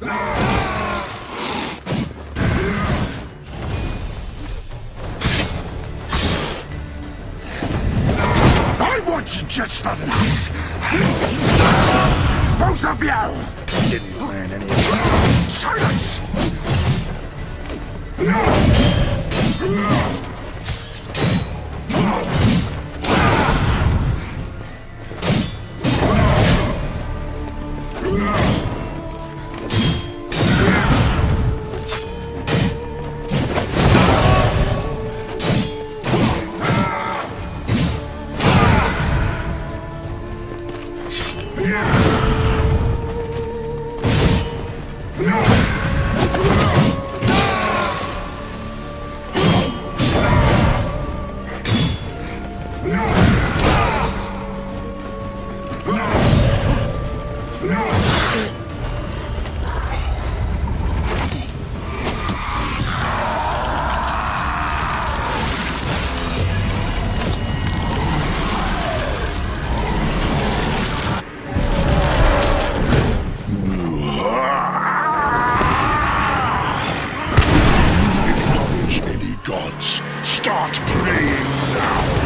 I want you just the nuts! Both of you! Didn't plan any of it. Silence! Start playing now!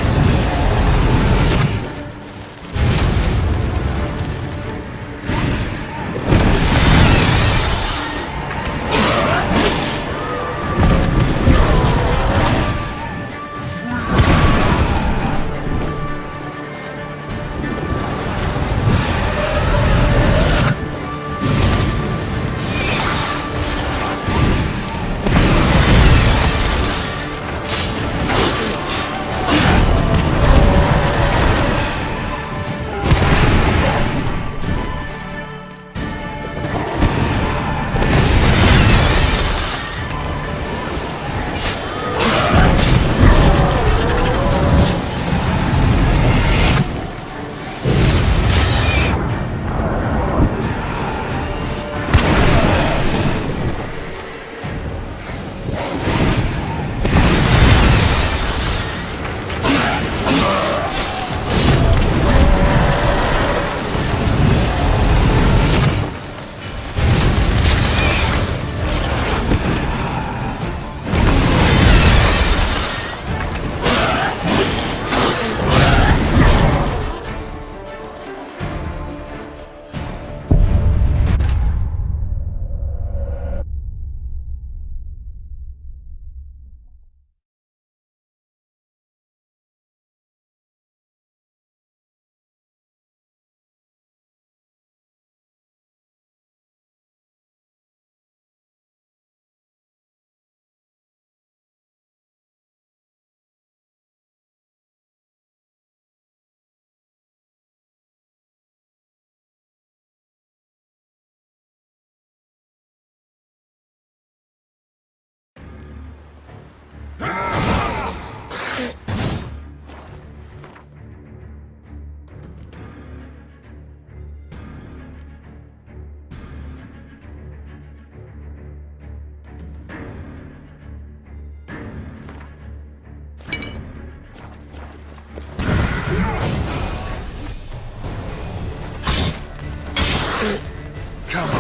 Come on.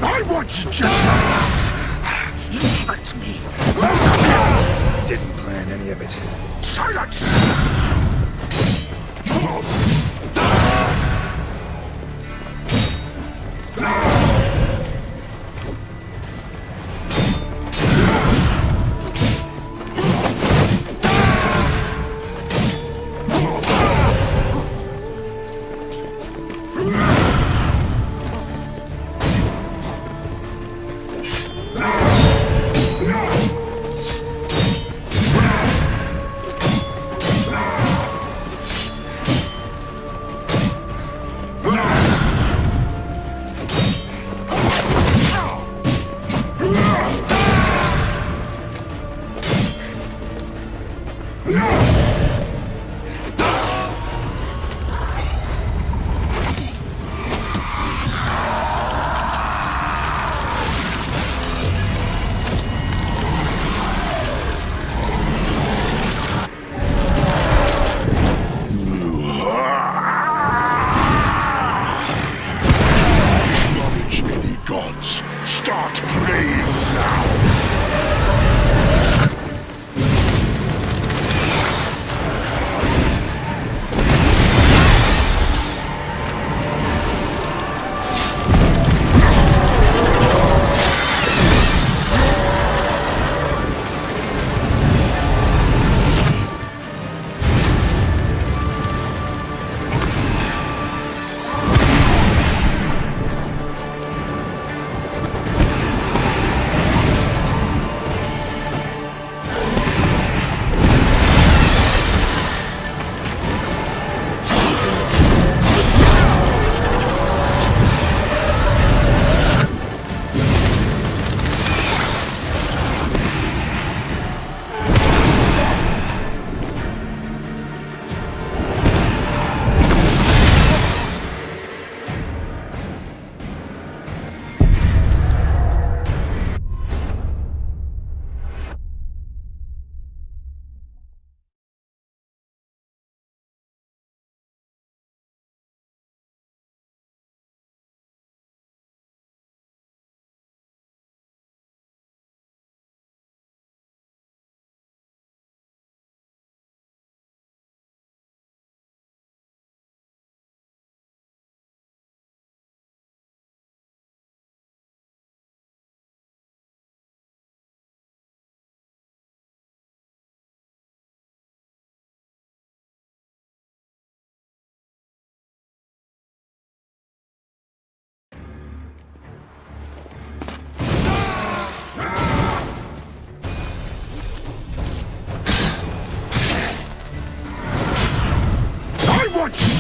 I want you just you tricked me. Didn't plan any of it. Silence!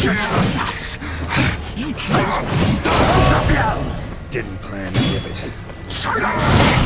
Yes. You tricked me. Didn't plan any of it. Silence!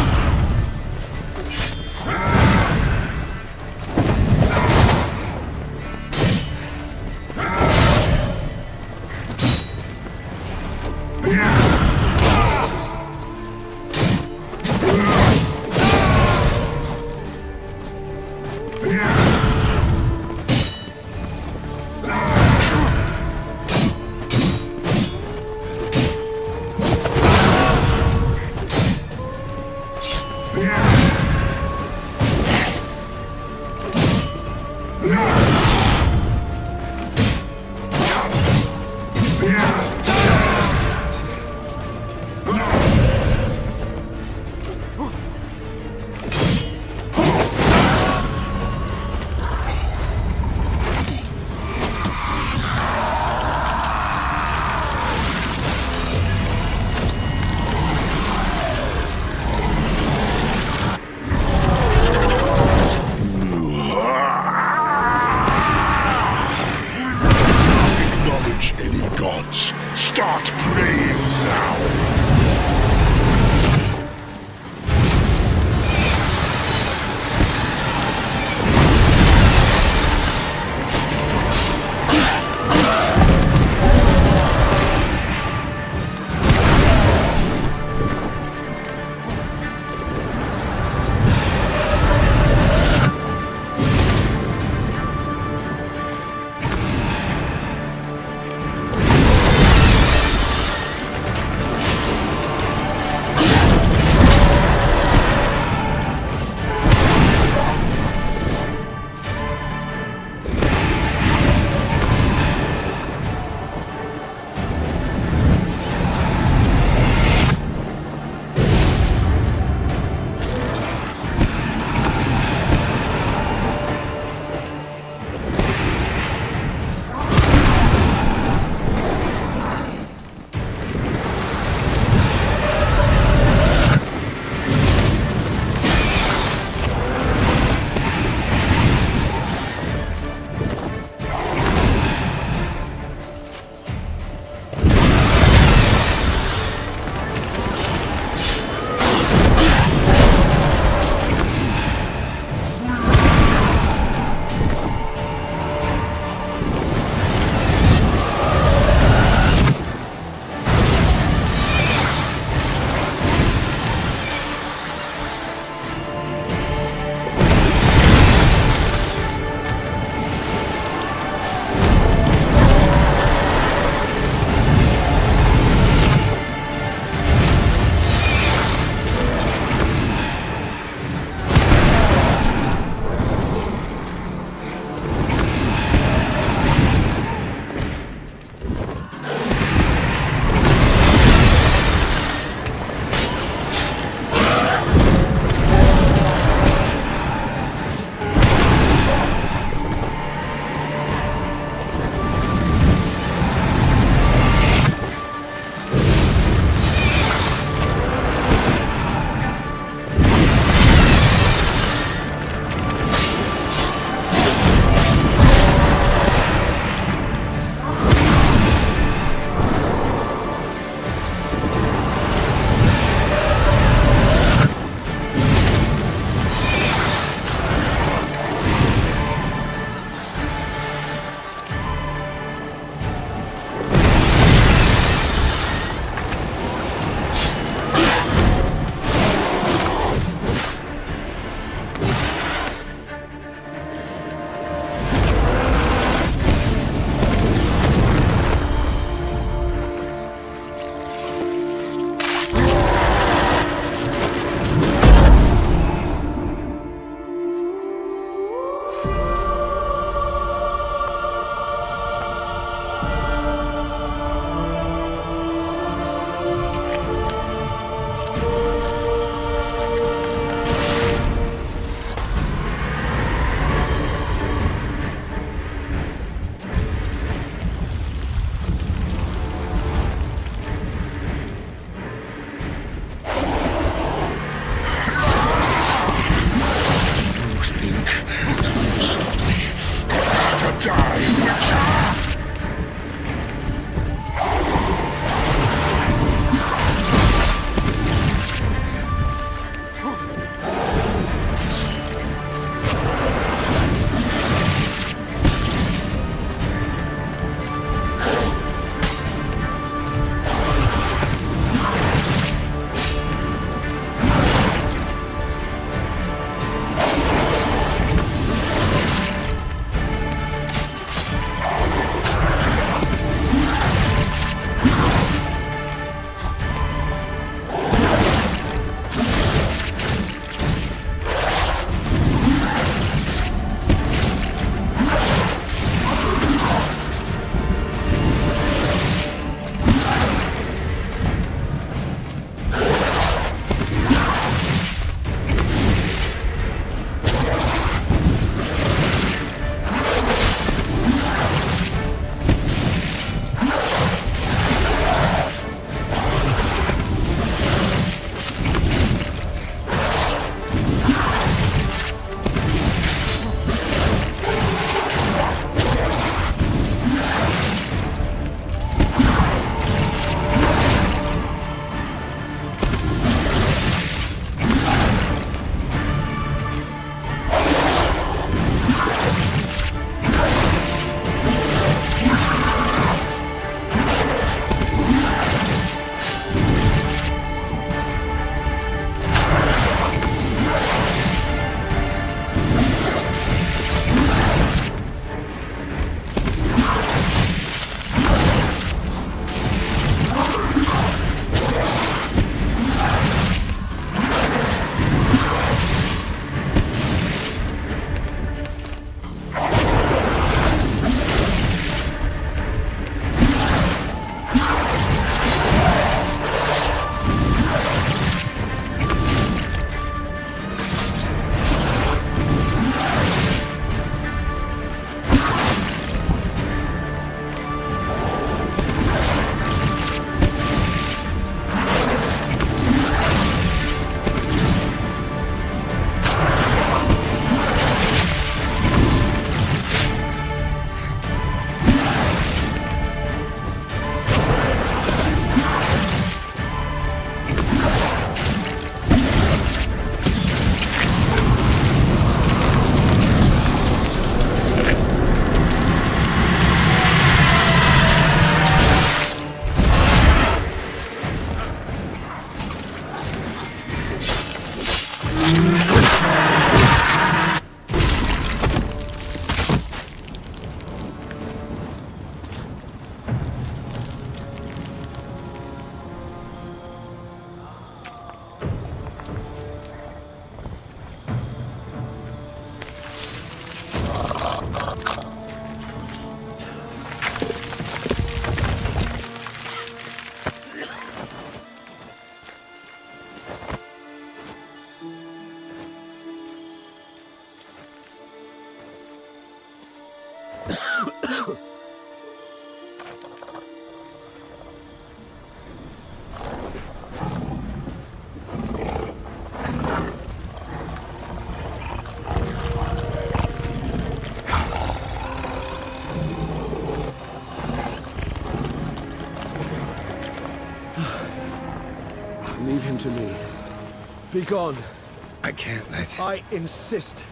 Leave him to me. Be gone. I can't let... I insist.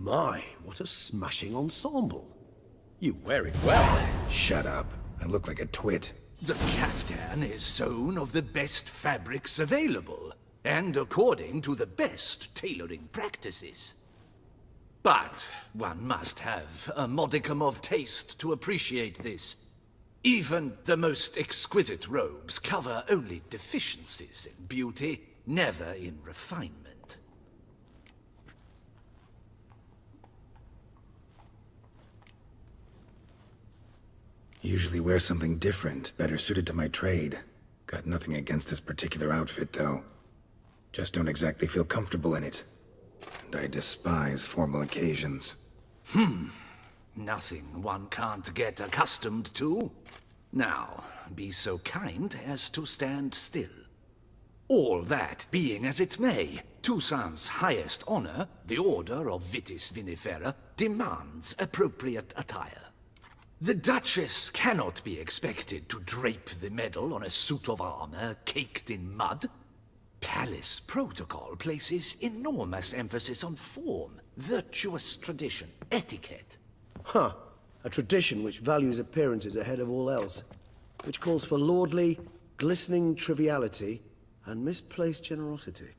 My, what a smashing ensemble. You wear it well. Shut up. I look like a twit. The caftan is sewn of the best fabrics available, and according to the best tailoring practices. But one must have a modicum of taste to appreciate this. Even the most exquisite robes cover only deficiencies in beauty, never in refinement. Usually wear something different, better suited to my trade. Got nothing against this particular outfit, though. Just don't exactly feel comfortable in it. And I despise formal occasions. Nothing one can't get accustomed to. Now, be so kind as to stand still. All that being as it may, Toussaint's highest honor, the Order of Vitis Vinifera, demands appropriate attire. The Duchess cannot be expected to drape the medal on a suit of armor caked in mud. Palace protocol places enormous emphasis on form, virtuous tradition, etiquette. Huh. A tradition which values appearances ahead of all else. Which calls for lordly, glistening triviality and misplaced generosity.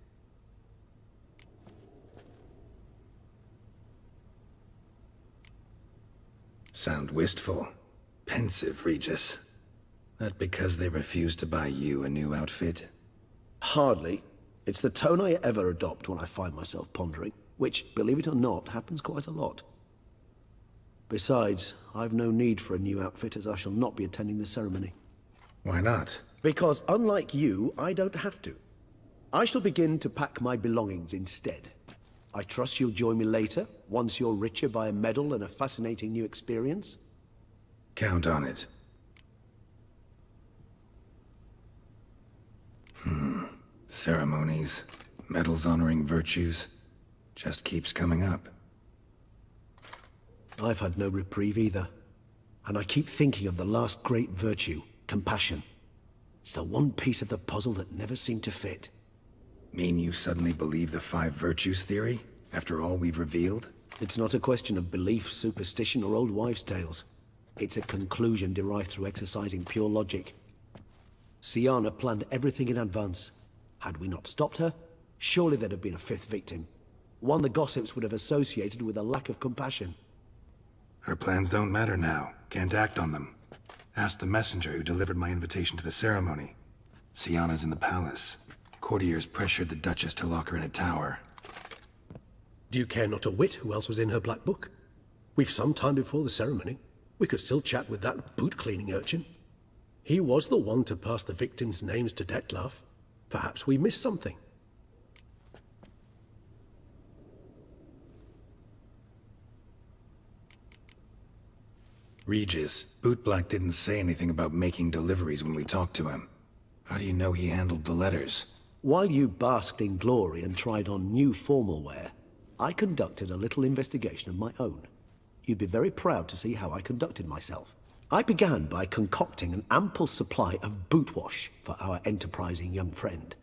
Sound wistful. Pensive, Regis. That because they refused to buy you a new outfit? Hardly. It's the tone I ever adopt when I find myself pondering, which, believe it or not, happens quite a lot. Besides, I've no need for a new outfit as I shall not be attending the ceremony. Why not? Because unlike you, I don't have to. I shall begin to pack my belongings instead. I trust you'll join me later, once you're richer by a medal and a fascinating new experience? Count on it. Ceremonies, medals honoring virtues, just keeps coming up. I've had no reprieve either. And I keep thinking of the last great virtue, compassion. It's the one piece of the puzzle that never seemed to fit. Mean you suddenly believe the 5 virtues theory, after all we've revealed? It's not a question of belief, superstition, or old wives' tales. It's a conclusion derived through exercising pure logic. Syanna planned everything in advance. Had we not stopped her, surely there'd have been a 5th victim. One the gossips would have associated with a lack of compassion. Her plans don't matter now. Can't act on them. Ask the messenger who delivered my invitation to the ceremony. Syanna's in the palace. Courtiers pressured the Duchess to lock her in a tower. Do you care not a whit who else was in her black book? We've some time before the ceremony. We could still chat with that boot-cleaning urchin. He was the one to pass the victims' names to Dettlaf. Perhaps we missed something. Regis, Bootblack didn't say anything about making deliveries when we talked to him. How do you know he handled the letters? While you basked in glory and tried on new formal wear, I conducted a little investigation of my own. You'd be very proud to see how I conducted myself. I began by concocting an ample supply of boot wash for our enterprising young friend.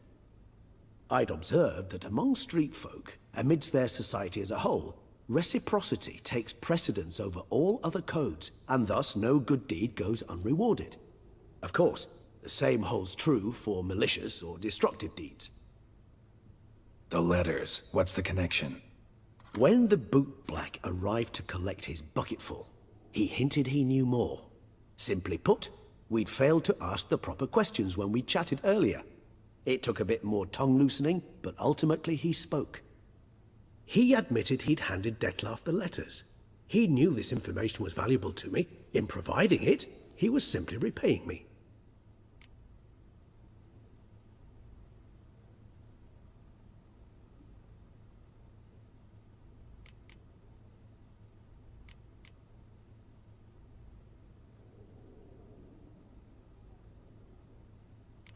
I'd observed that among street folk, amidst their society as a whole, reciprocity takes precedence over all other codes, and thus no good deed goes unrewarded. Of course, the same holds true for malicious or destructive deeds. The letters, what's the connection? When the bootblack arrived to collect his bucketful, he hinted he knew more. Simply put, we'd failed to ask the proper questions when we chatted earlier. It took a bit more tongue-loosening, but ultimately he spoke. He admitted he'd handed Dettlaf the letters. He knew this information was valuable to me. In providing it, he was simply repaying me.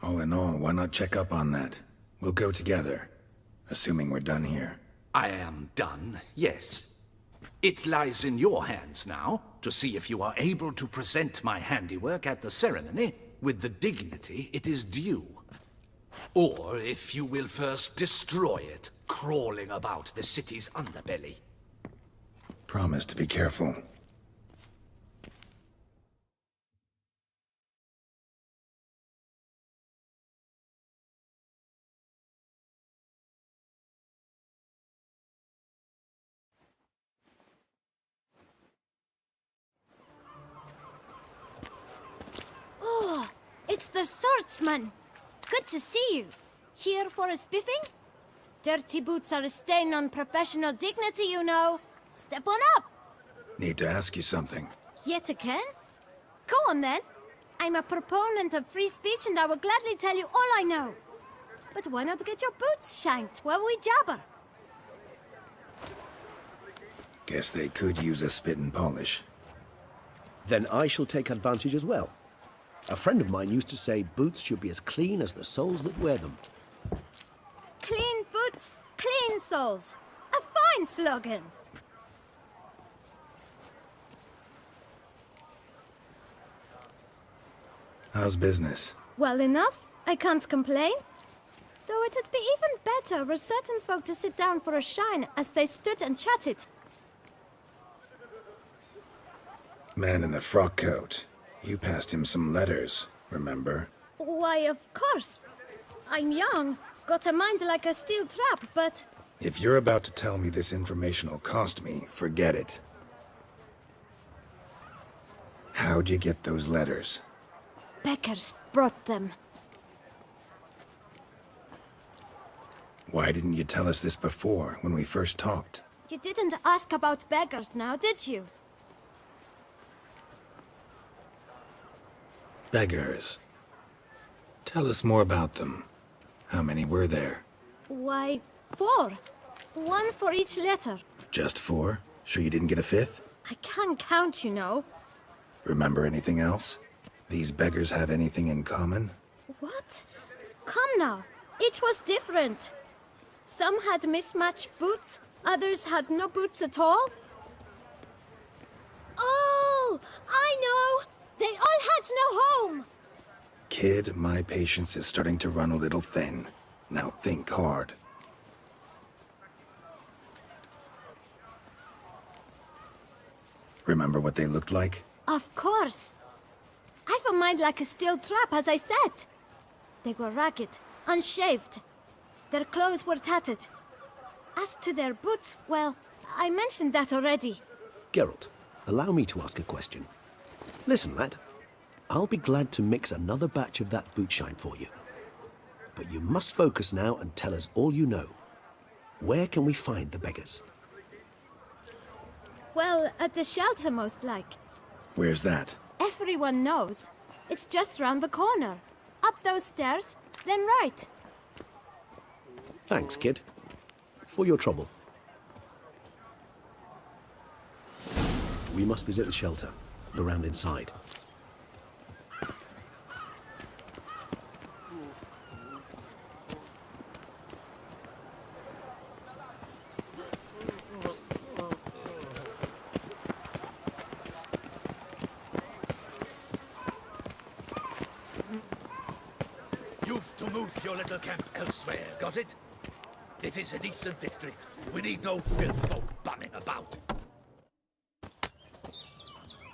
All in all, why not check up on that? We'll go together, assuming we're done here. I am done, yes. It lies in your hands now to see if you are able to present my handiwork at the ceremony with the dignity it is due. Or if you will first destroy it, crawling about the city's underbelly. Promise to be careful. It's the swordsman! Good to see you. Here for a spiffing? Dirty boots are a stain on professional dignity, you know. Step on up. Need to ask you something. Yet again? Go on then. I'm a proponent of free speech and I will gladly tell you all I know. But why not get your boots shanked while we jabber? Guess they could use a spit and polish. Then I shall take advantage as well. A friend of mine used to say boots should be as clean as the soles that wear them. Clean boots, clean soles. A fine slogan. How's business? Well enough. I can't complain. Though it'd be even better were certain folk to sit down for a shine as they stood and chatted. Man in the frock coat. You passed him some letters, remember? Why, of course. I'm young, got a mind like a steel trap, but... If you're about to tell me this information will cost me, forget it. How'd you get those letters? Beggars brought them. Why didn't you tell us this before, when we first talked? You didn't ask about beggars now, did you? Beggars. Tell us more about them. How many were there? Why, 4. 1 for each letter. Just 4? Sure you didn't get a 5th? I can't count, you know. Remember anything else? These beggars have anything in common? What? Come now. Each was different. Some had mismatched boots, others had no boots at all. Oh, I know! They all had no home! Kid, my patience is starting to run a little thin. Now think hard. Remember what they looked like? Of course. I've a mind like a steel trap, as I said. They were ragged, unshaved. Their clothes were tattered. As to their boots, well, I mentioned that already. Geralt, allow me to ask a question. Listen, lad. I'll be glad to mix another batch of that boot shine for you. But you must focus now and tell us all you know. Where can we find the beggars? Well, at the shelter, most like. Where's that? Everyone knows. It's just round the corner. Up those stairs, then right. Thanks, kid. For your trouble. We must visit the shelter. Look around inside. You've to move your little camp elsewhere, got it? This is a decent district. We need no filth folk bumming about.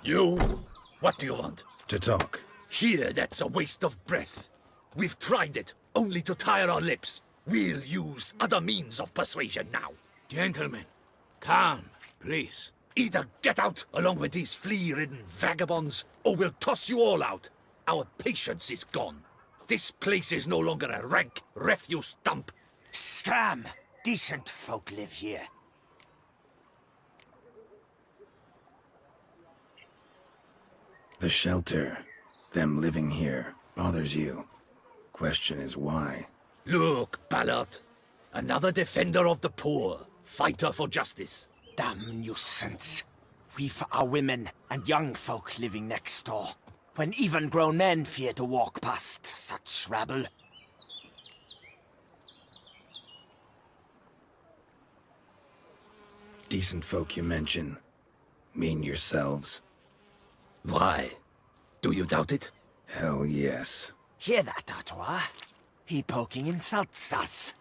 You? What do you want? To talk. Here, that's a waste of breath. We've tried it, only to tire our lips. We'll use other means of persuasion now. Gentlemen, calm, please. Either get out along with these flea-ridden vagabonds, or we'll toss you all out. Our patience is gone. This place is no longer a rank refuse dump. Scram! Decent folk live here. The shelter, them living here, bothers you. Question is why? Look, Ballard. Another defender of the poor. Fighter for justice. Damn nuisance. We've our women and young folk living next door, when even grown men fear to walk past such rabble. Decent folk you mention. Mean yourselves? Why? Do you doubt it? Hell yes. Hear that, Artois? He poking insults us.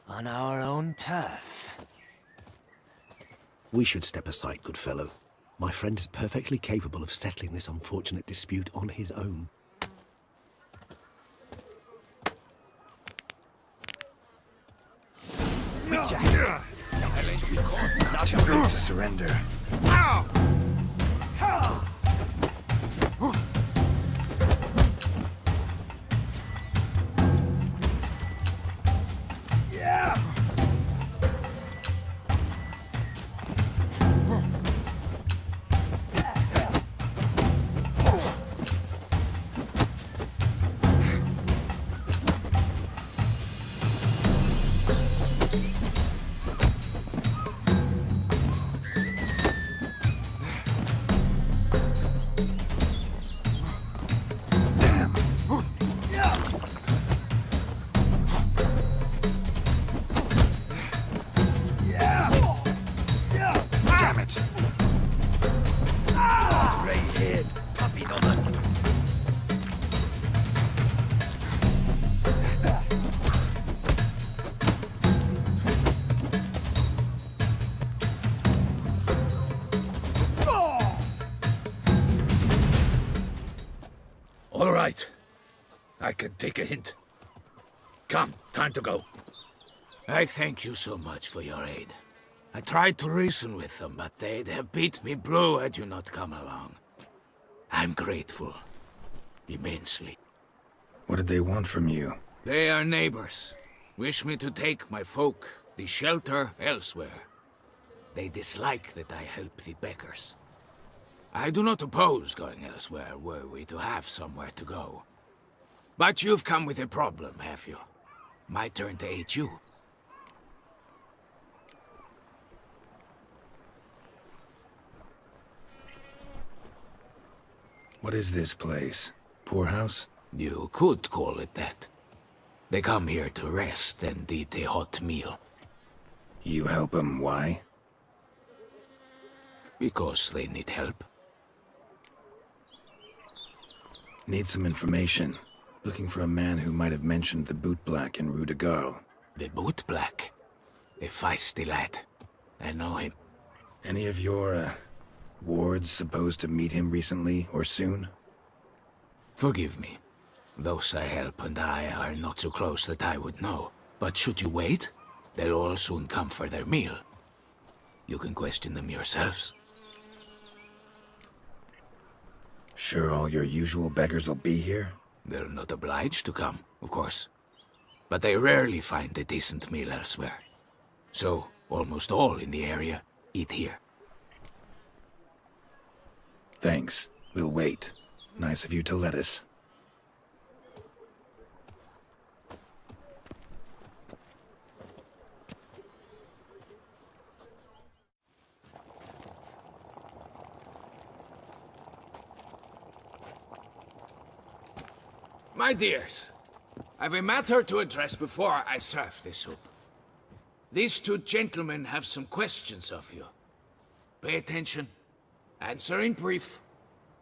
On our own turf. We should step aside, good fellow. My friend is perfectly capable of settling this unfortunate dispute on his own. Not too late to surrender. Damn it. Grey-haired puppy number. All right. I can take a hint. Come, time to go. I thank you so much for your aid. I tried to reason with them, but they'd have beat me blue had you not come along. I'm grateful. Immensely. What did they want from you? They are neighbors. Wish me to take my folk, the shelter, elsewhere. They dislike that I help the beggars. I do not oppose going elsewhere, were we to have somewhere to go. But you've come with a problem, have you? My turn to aid you. What is this place? Poorhouse? You could call it that. They come here to rest and eat a hot meal. You help them, why? Because they need help. Need some information. Looking for a man who might have mentioned the boot black in Rue de Garl. The boot black. A feisty lad. I know him. Any of your, wards supposed to meet him recently or soon? Forgive me. Those I help and I are not so close that I would know. But should you wait, they'll all soon come for their meal. You can question them yourselves. Sure all your usual beggars will be here? They're not obliged to come, of course. But they rarely find a decent meal elsewhere. So, almost all in the area eat here. Thanks. We'll wait. Nice of you to let us. My dears, I've a matter to address before I serve the soup. These two gentlemen have some questions of you. Pay attention. Answer in brief.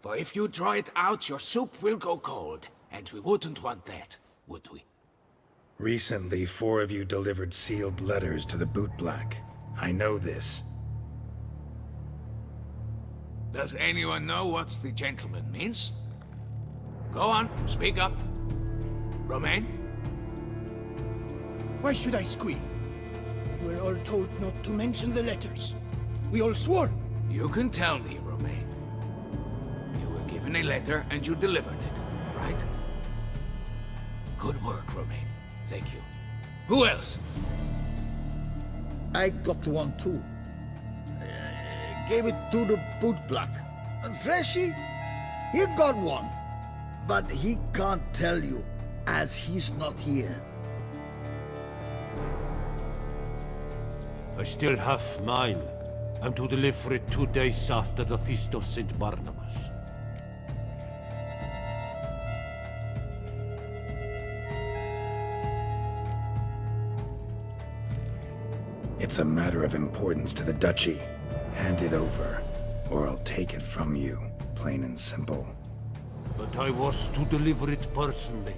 For if you draw it out, your soup will go cold. And we wouldn't want that, would we? Recently, 4 of you delivered sealed letters to the bootblack. I know this. Does anyone know what the gentleman means? Go on, speak up. Romain? Why should I squeal? We were all told not to mention the letters. We all swore. You can tell me, Romain. You were given a letter and you delivered it, right? Good work, Romain. Thank you. Who else? I got one too. Gave it to the bootblack. And Freshy, he got one. But he can't tell you, as he's not here. I still have mine. I'm to deliver it 2 days after the Feast of St. Barnabas. It's a matter of importance to the Duchy. Hand it over, or I'll take it from you, plain and simple. But I was to deliver it personally.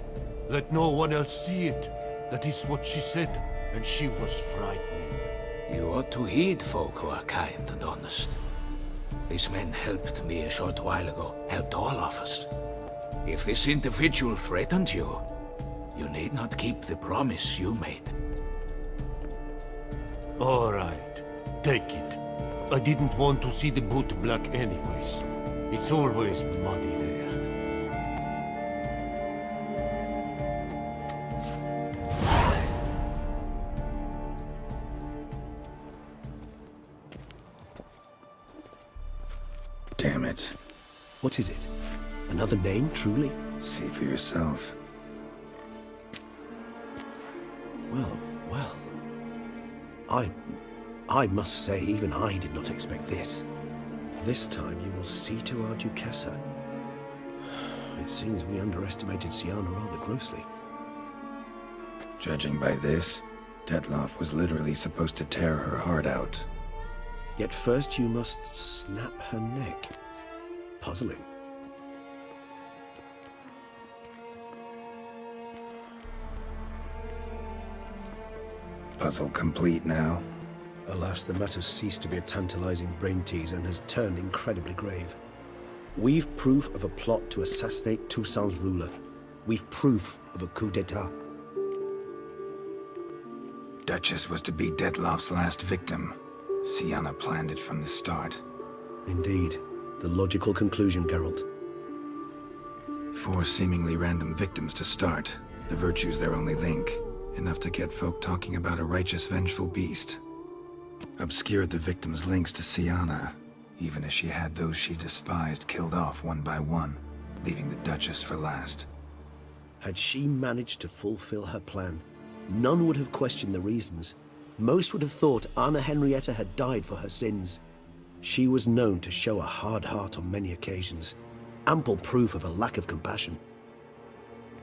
Let no one else see it. That is what she said, and she was frightening. You ought to heed folk who are kind and honest. These men helped me a short while ago, helped all of us. If this individual threatened you, you need not keep the promise you made. All right, take it. I didn't want to see the bootblack anyways. It's always muddy there. Damn it. What is it? Another name, truly? See for yourself. Well, well. I must say, even I did not expect this. This time you will see to our Duchessa. It seems we underestimated Siana rather grossly. Judging by this, Dettlaf was literally supposed to tear her heart out. Yet first you must snap her neck. Puzzling. Puzzle complete now. Alas, the matter's ceased to be a tantalizing brain tease and has turned incredibly grave. We've proof of a plot to assassinate Toussaint's ruler. We've proof of a coup d'etat. Duchess was to be Dettlaf's last victim. Siana planned it from the start. Indeed. The logical conclusion, Geralt. 4 seemingly random victims to start. The virtue's their only link. Enough to get folk talking about a righteous, vengeful beast. Obscured the victims' links to Siana, even as she had those she despised killed off one by one, leaving the Duchess for last. Had she managed to fulfill her plan, none would have questioned the reasons. Most would have thought Anna Henrietta had died for her sins. She was known to show a hard heart on many occasions. Ample proof of a lack of compassion.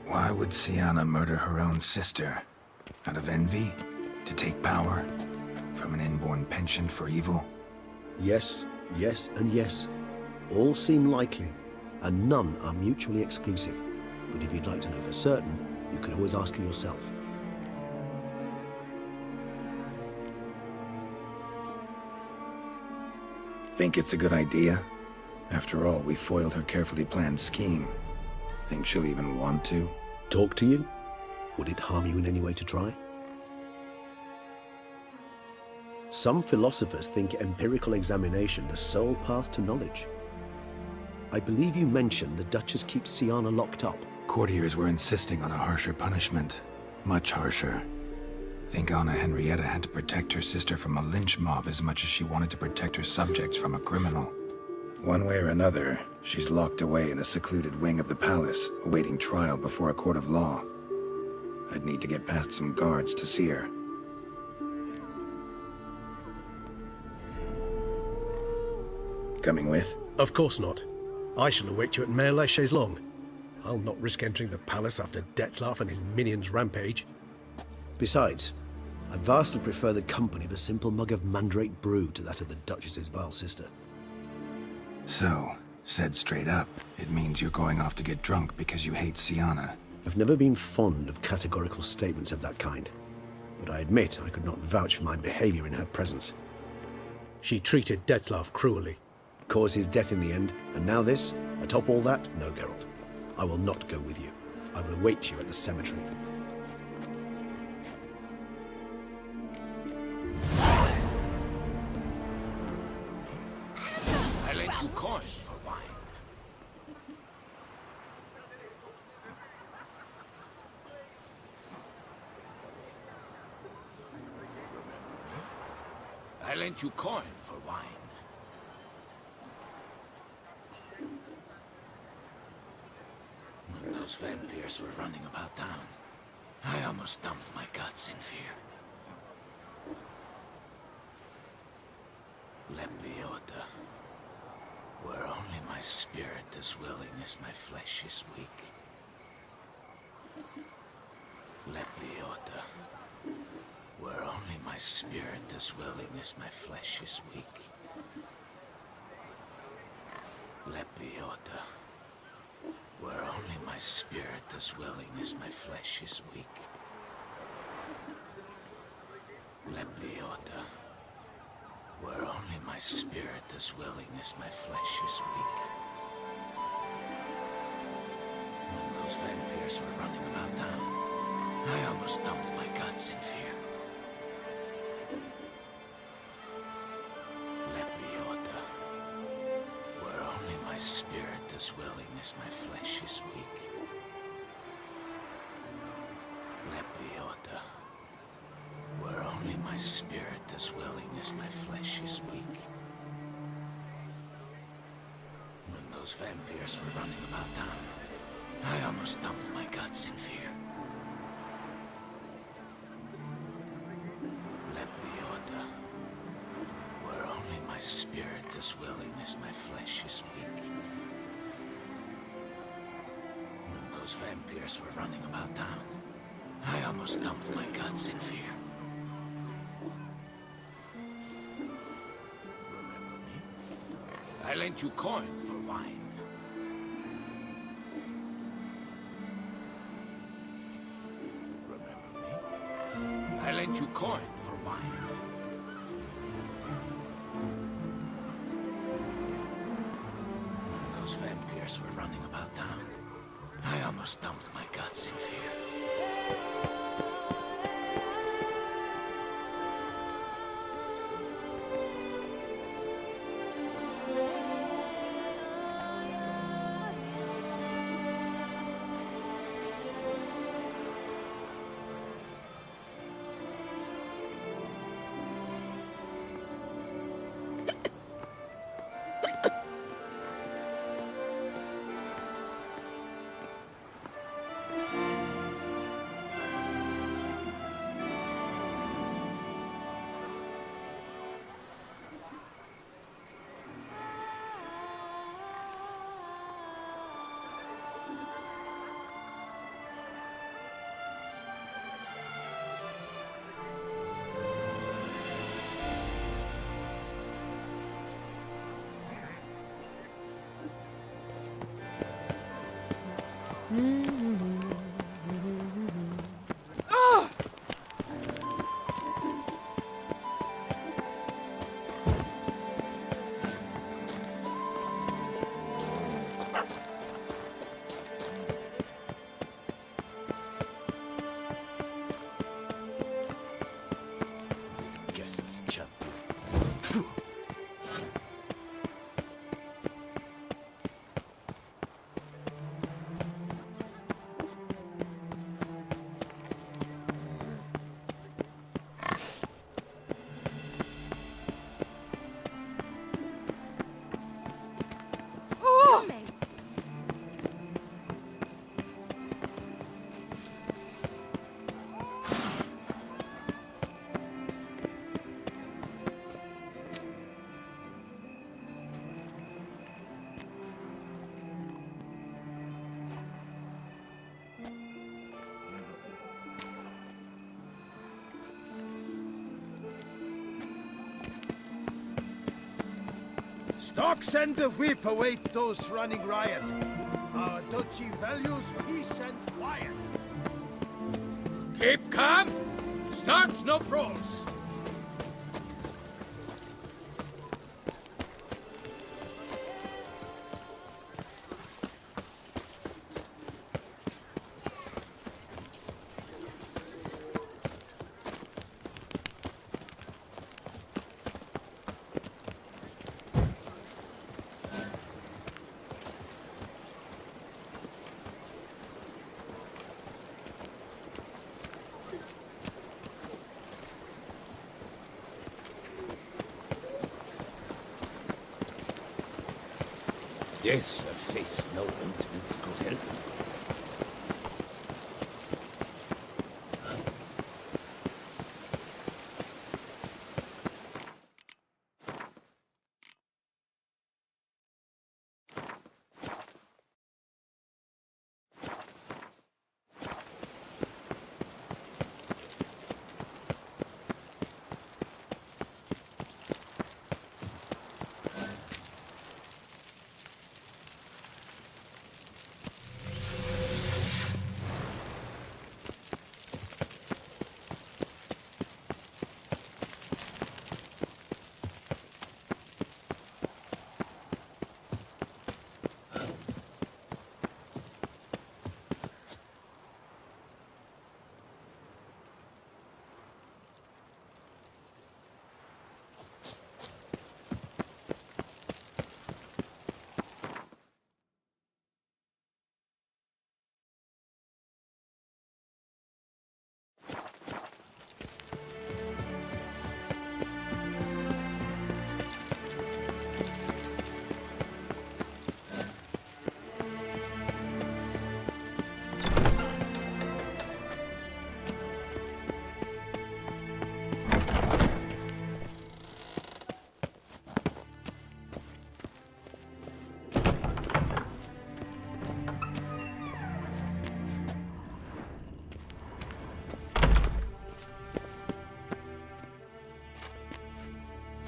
Why would Siana murder her own sister? Out of envy? To take power? From an inborn penchant for evil? Yes, yes, and yes. All seem likely, and none are mutually exclusive. But if you'd like to know for certain, you could always ask her yourself. Think it's a good idea? After all, we foiled her carefully planned scheme. Think she'll even want to? Talk to you? Would it harm you in any way to try? Some philosophers think empirical examination the sole path to knowledge. I believe you mentioned the Duchess keeps Siana locked up. Courtiers were insisting on a harsher punishment. Much harsher. Think Anna Henrietta had to protect her sister from a lynch mob as much as she wanted to protect her subjects from a criminal. One way or another, she's locked away in a secluded wing of the palace, awaiting trial before a court of law. I'd need to get past some guards to see her. Coming with? Of course not. I shall await you at Mare la Chaise-Longue. I'll not risk entering the palace after Dettlaf and his minions rampage. Besides, I vastly prefer the company of a simple mug of mandrake brew to that of the Duchess's vile sister. So, said straight up, it means you're going off to get drunk because you hate Sienna. I've never been fond of categorical statements of that kind, but I admit I could not vouch for my behavior in her presence. She treated Dettlaf cruelly, caused his death in the end, and now this? Atop all that, no, Geralt. I will not go with you. I will await you at the cemetery. I lent you coin for wine. I lent you coin for wine. When those vampires were running about town, I almost dumped my guts in fear. Lepiota, where only my spirit is willing as my flesh is weak. Lepiota, where only my spirit is willing as my flesh is weak. Lepiota, where only my spirit is willing as my flesh is weak. Lepiota, where only my spirit is willing as my flesh is weak. When those vampires were running about town, I almost dumped my guts in fear. Lepiota, where only my spirit is willing as my flesh is weak. Lepiota, where only my spirit is willing as my flesh is weak. When those vampires were running about town, I almost dumped my guts in fear. Lepiota, where only my spirit is willing as my flesh is weak. When those vampires were running about town, I almost dumped my guts in fear. Remember me? I lent you coin for wine. Remember me? I lent you coin for wine. When those vampires were running about town, I almost dumped my guts in fear. Guess it's chump. Stocks and the whip await those running riot. Our duchy values peace and quiet. Keep calm. Start no brawls. Yes, a face no ointment could help.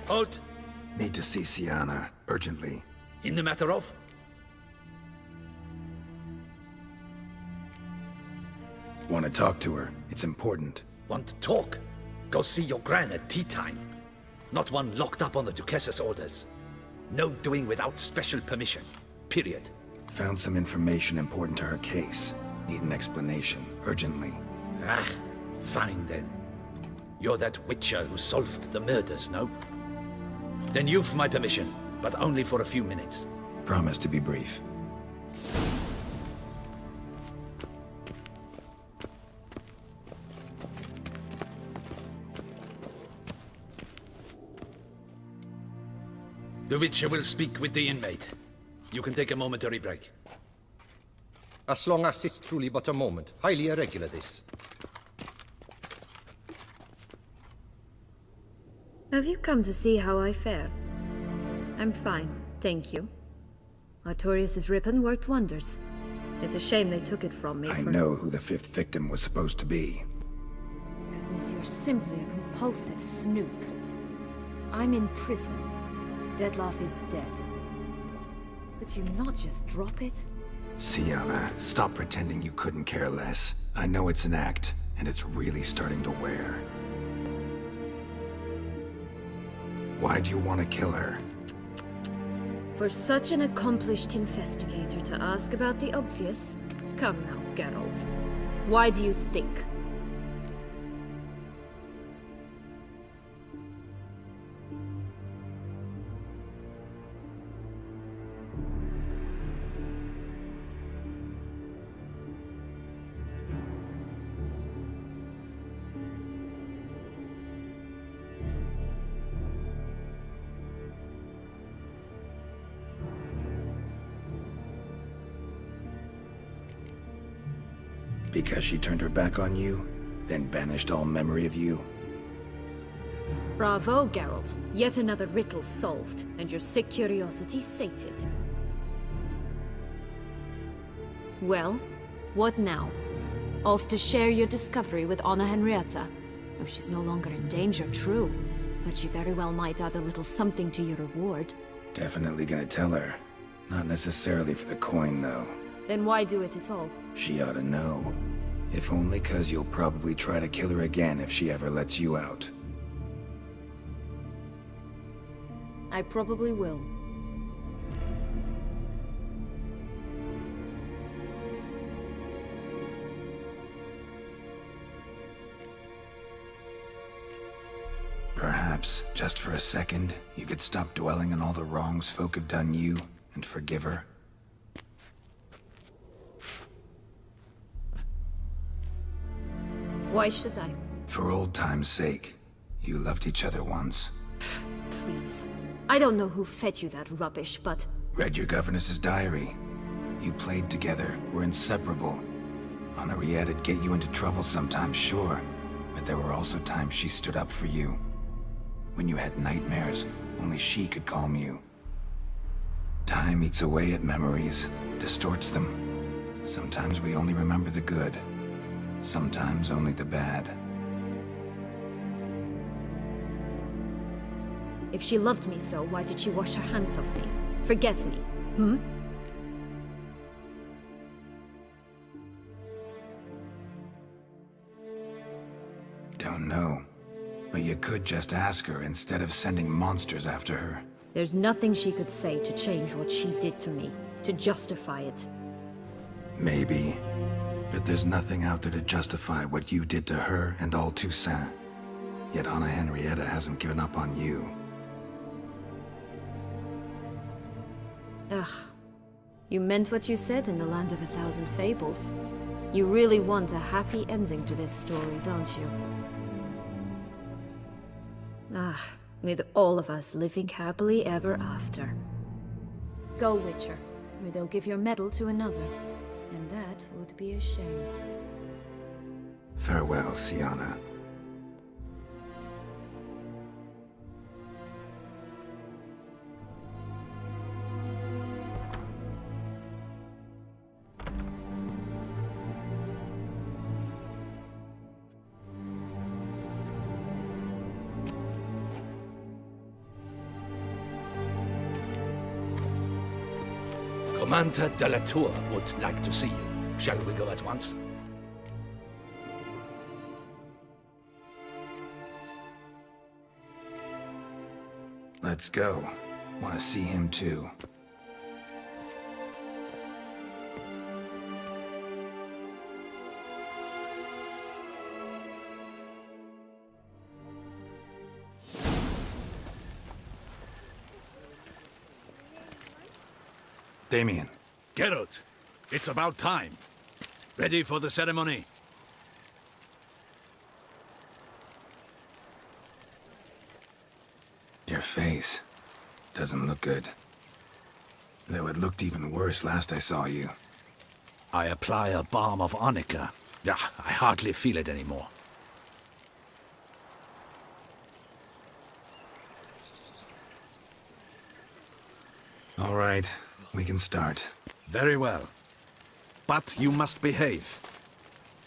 Halt! Need to see Sienna, urgently. In the matter of? Want to talk to her. It's important. Want to talk? Go see your gran at tea time. Not one locked up on the Duchess's orders. No doing without special permission. Period. Found some information important to her case. Need an explanation, urgently. Ah, fine then. You're that witcher who solved the murders, no? Then you've my permission, but only for a few minutes. Promise to be brief. The witcher will speak with the inmate. You can take a momentary break. As long as it's truly but a moment. Highly irregular, this. Have you come to see how I fare? I'm fine, thank you. Artorius' ribbon worked wonders. It's a shame they took it from me I know who the fifth victim was supposed to be. Goodness, you're simply a compulsive snoop. I'm in prison. Dettlaf is dead. Could you not just drop it? Sienna, stop pretending you couldn't care less. I know it's an act, and it's really starting to wear. Why do you want to kill her? For such an accomplished investigator to ask about the obvious? Come now, Geralt. Why do you think? Because she turned her back on you, then banished all memory of you? Bravo, Geralt. Yet another riddle solved, and your sick curiosity sated. Well, what now? Off to share your discovery with Anna Henrietta? Oh, she's no longer in danger, true. But she very well might add a little something to your reward. Definitely gonna tell her. Not necessarily for the coin, though. Then why do it at all? She ought to know. If only 'cause you'll probably try to kill her again if she ever lets you out. I probably will. Perhaps, just for a second, you could stop dwelling on all the wrongs folk have done you, and forgive her. Why should I? For old time's sake. You loved each other once. Please. I don't know who fed you that rubbish, but... Read your governess's diary. You played together, were inseparable. Henriette'd get you into trouble sometimes, sure. But there were also times she stood up for you. When you had nightmares, only she could calm you. Time eats away at memories, distorts them. Sometimes we only remember the good. Sometimes only the bad. If she loved me so, why did she wash her hands off me? Forget me, hmm? Don't know. But you could just ask her instead of sending monsters after her. There's nothing she could say to change what she did to me, to justify it. Maybe. But there's nothing out there to justify what you did to her and all Toussaint. Yet Anna Henrietta hasn't given up on you. Ugh. You meant what you said in the Land of a Thousand Fables. You really want a happy ending to this story, don't you? Ah, with all of us living happily ever after. Go, Witcher, or they'll give your medal to another. And that would be a shame. Farewell, Sienna. Commander de la Tour would like to see you. Shall we go at once? Let's go. Want to see him too. Damien. Geralt, it's about time. Ready for the ceremony? Your face doesn't look good. Though it looked even worse last I saw you. I apply a balm of arnica. Yeah, I hardly feel it anymore. All right, we can start. Very well. But you must behave.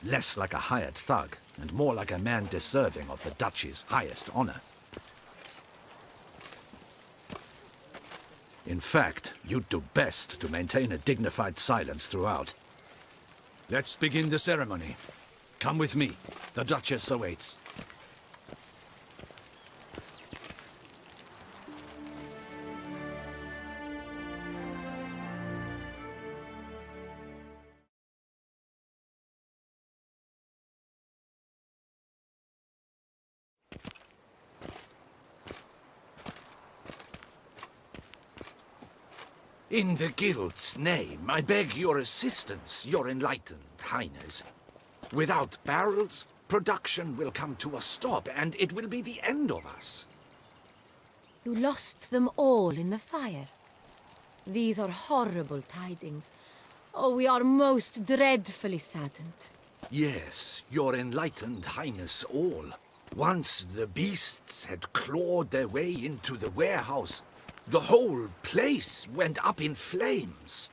Less like a hired thug, and more like a man deserving of the Duchy's highest honor. In fact, you'd do best to maintain a dignified silence throughout. Let's begin the ceremony. Come with me. The Duchess awaits. In the Guild's name, I beg your assistance, your enlightened highness. Without barrels, production will come to a stop, and it will be the end of us. You lost them all in the fire. These are horrible tidings. Oh, we are most dreadfully saddened. Yes, your enlightened highness all. Once the beasts had clawed their way into the warehouse, the whole place went up in flames.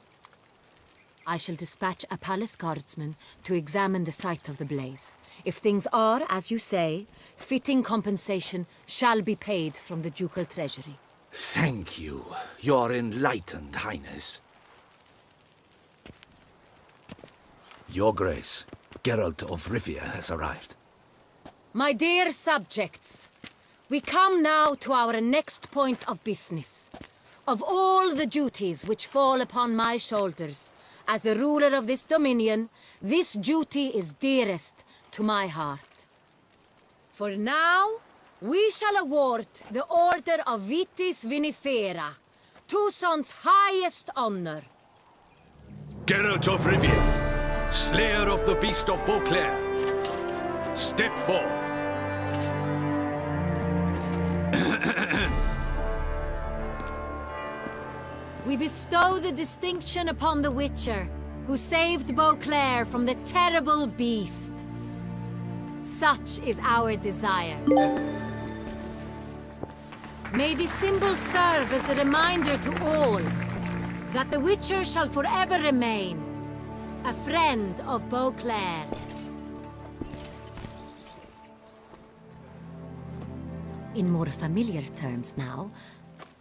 I shall dispatch a palace guardsman to examine the site of the blaze. If things are, as you say, fitting compensation shall be paid from the ducal treasury. Thank you, Your Enlightened Highness. Your Grace, Geralt of Rivia has arrived. My dear subjects, we come now to our next point of business. Of all the duties which fall upon my shoulders, as the ruler of this dominion, this duty is dearest to my heart. For now, we shall award the Order of Vitis Vinifera, Tucson's highest honor. Geralt of Rivia, Slayer of the Beast of Beauclair, step forth. We bestow the distinction upon the Witcher, who saved Beauclair from the terrible beast. Such is our desire. May this symbol serve as a reminder to all that the Witcher shall forever remain a friend of Beauclair. In more familiar terms now,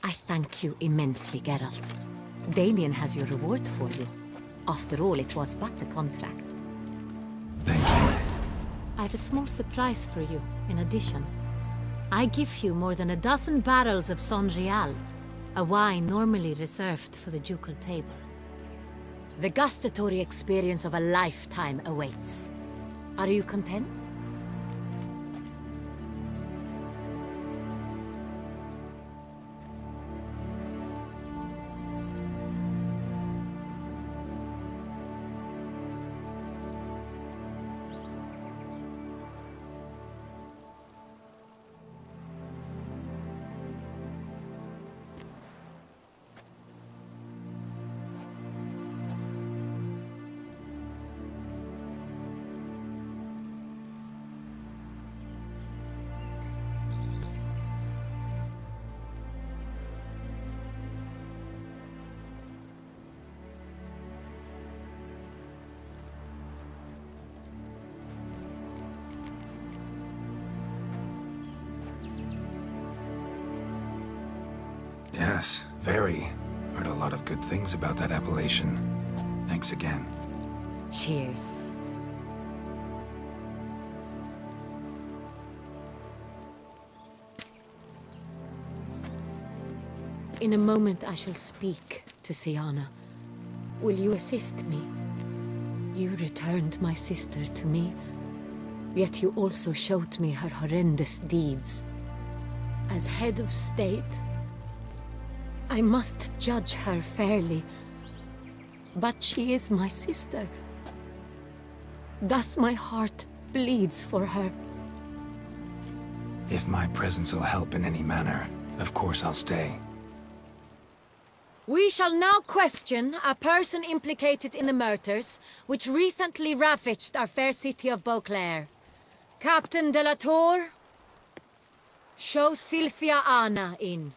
I thank you immensely, Geralt. Damien has your reward for you. After all, it was but a contract. Thank you. I have a small surprise for you, in addition. I give you more than a dozen barrels of Son Real, a wine normally reserved for the ducal table. The gustatory experience of a lifetime awaits. Are you content? Yes, very. Heard a lot of good things about that appellation. Thanks again. Cheers. In a moment I shall speak to Syanna. Will you assist me? You returned my sister to me, yet you also showed me her horrendous deeds. As head of state, I must judge her fairly, but she is my sister. Thus my heart bleeds for her. If my presence will help in any manner, of course I'll stay. We shall now question a person implicated in the murders which recently ravaged our fair city of Beauclair. Captain de la Tour, show Sylvia Anna in.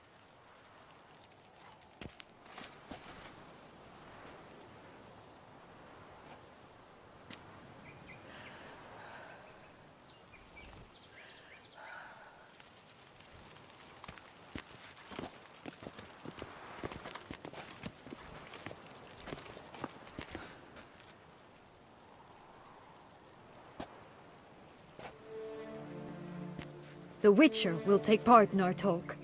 The Witcher will take part in our talk.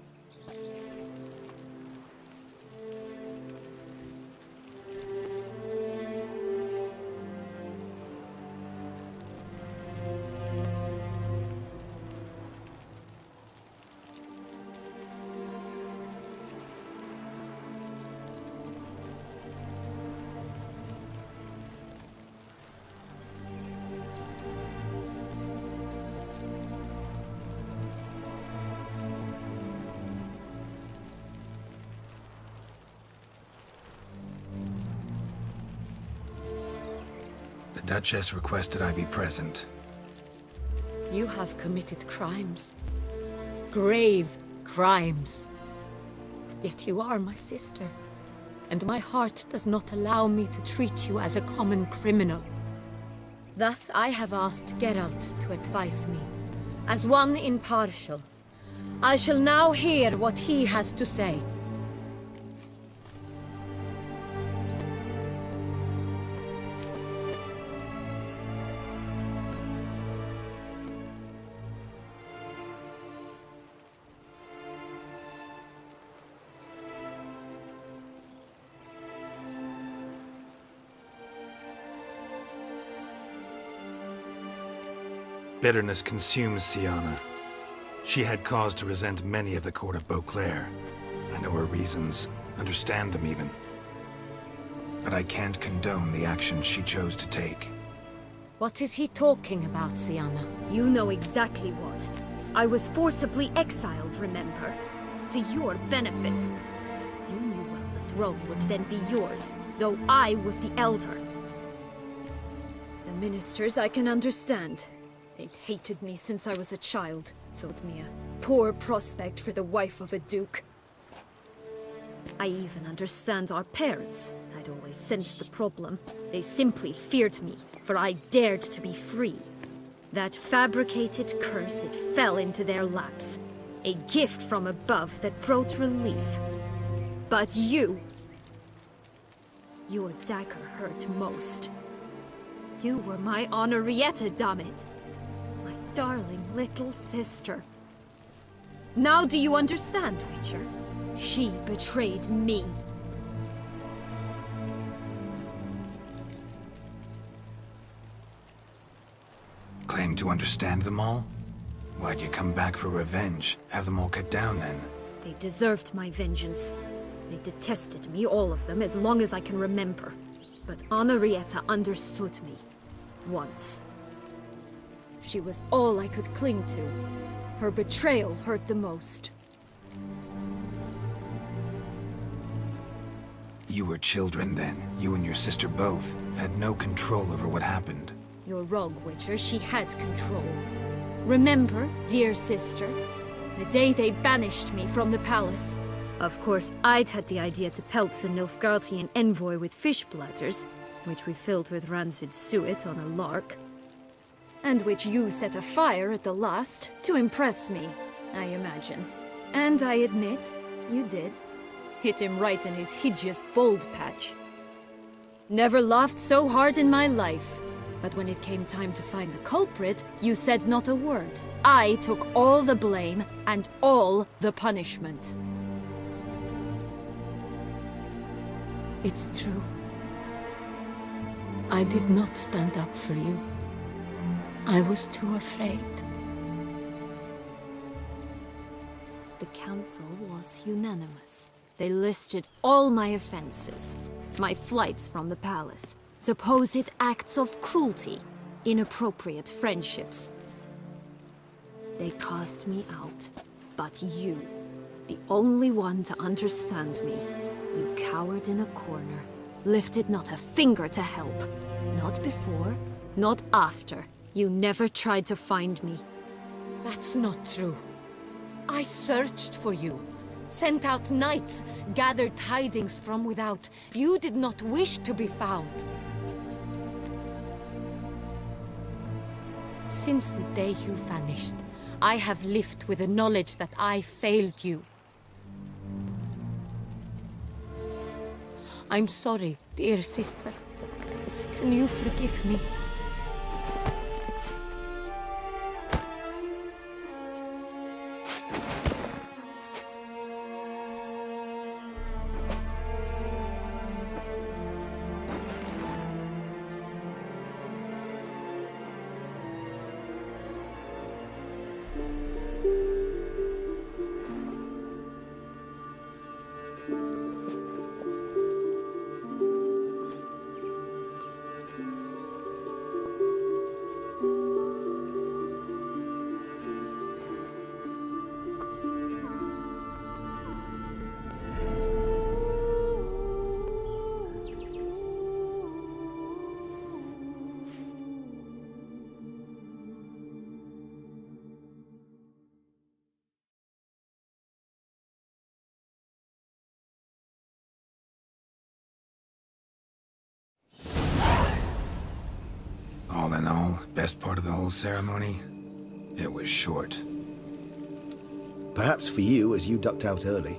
The Duchess requested I be present. You have committed crimes. Grave crimes. Yet you are my sister, and my heart does not allow me to treat you as a common criminal. Thus I have asked Geralt to advise me, as one impartial. I shall now hear what he has to say. Bitterness consumes Siana. She had cause to resent many of the court of Beauclair. I know her reasons, understand them even. But I can't condone the actions she chose to take. What is he talking about, Siana? You know exactly what. I was forcibly exiled, remember? To your benefit. You knew well the throne would then be yours, though I was the elder. The ministers I can understand. They'd hated me since I was a child, thought me a poor prospect for the wife of a duke. I even understand our parents. I'd always sensed the problem. They simply feared me, for I dared to be free. That fabricated curse, it fell into their laps. A gift from above that brought relief. But you... your dagger hurt most. You were my Henrietta, damn it. My darling little sister. Now do you understand, Witcher? She betrayed me. Claim to understand them all? Why'd you come back for revenge? Have them all cut down then? They deserved my vengeance. They detested me, all of them, as long as I can remember. But Henrietta understood me. Once. She was all I could cling to. Her betrayal hurt the most. You were children then. You and your sister both had no control over what happened. You're wrong, Witcher. She had control. Remember, dear sister, the day they banished me from the palace? Of course, I'd had the idea to pelt the Nilfgaardian envoy with fish bladders, which we filled with rancid suet on a lark. And which you set afire at the last, to impress me, I imagine. And I admit, you did. Hit him right in his hideous bald patch. Never laughed so hard in my life. But when it came time to find the culprit, you said not a word. I took all the blame and all the punishment. It's true. I did not stand up for you. I was too afraid. The council was unanimous. They listed all my offenses. My flights from the palace, supposed acts of cruelty, inappropriate friendships. They cast me out. But you, the only one to understand me, you cowered in a corner, lifted not a finger to help. Not before, not after. You never tried to find me. That's not true. I searched for you. Sent out knights, gathered tidings from without. You did not wish to be found. Since the day you vanished, I have lived with the knowledge that I failed you. I'm sorry, dear sister. Can you forgive me? All in all, best part of the whole ceremony? It was short. Perhaps for you, as you ducked out early.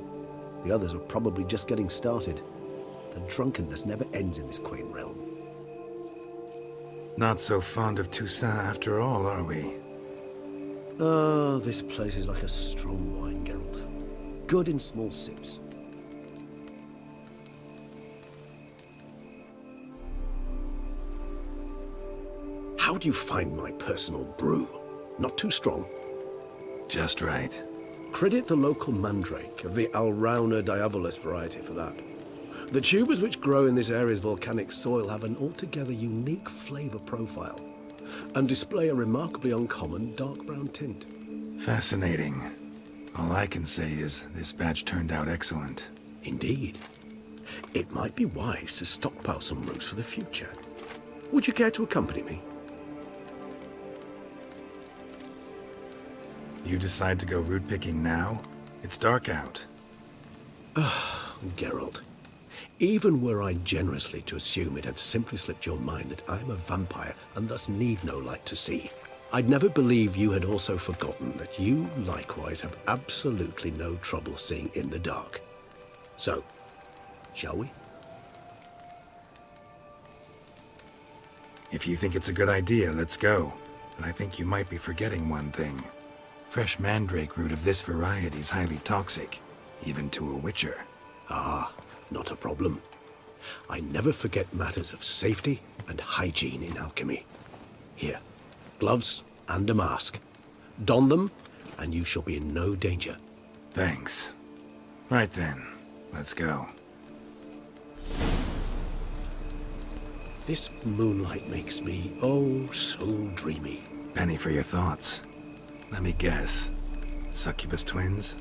The others are probably just getting started. The drunkenness never ends in this quaint realm. Not so fond of Toussaint after all, are we? Oh, this place is like a strong wine, Geralt. Good in small sips. How do you find my personal brew? Not too strong? Just right. Credit the local mandrake of the Alrauna diavolis variety for that. The tubers which grow in this area's volcanic soil have an altogether unique flavor profile and display a remarkably uncommon dark brown tint. Fascinating. All I can say is this batch turned out excellent. Indeed. It might be wise to stockpile some roots for the future. Would you care to accompany me? You decide to go root picking now? It's dark out. Geralt, even were I generously to assume it had simply slipped your mind that I am a vampire and thus need no light to see, I'd never believe you had also forgotten that you likewise have absolutely no trouble seeing in the dark. So, shall we? If you think it's a good idea, let's go. But I think you might be forgetting one thing. Fresh mandrake root of this variety is highly toxic, even to a witcher. Ah, not a problem. I never forget matters of safety and hygiene in alchemy. Here, gloves and a mask. Don them, and you shall be in no danger. Thanks. Right then, let's go. This moonlight makes me, oh, so dreamy. Penny for your thoughts. Let me guess. Succubus twins?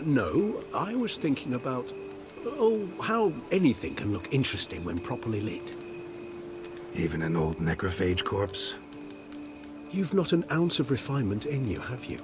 No, I was thinking about, oh, how anything can look interesting when properly lit. Even an old necrophage corpse? You've not an ounce of refinement in you, have you?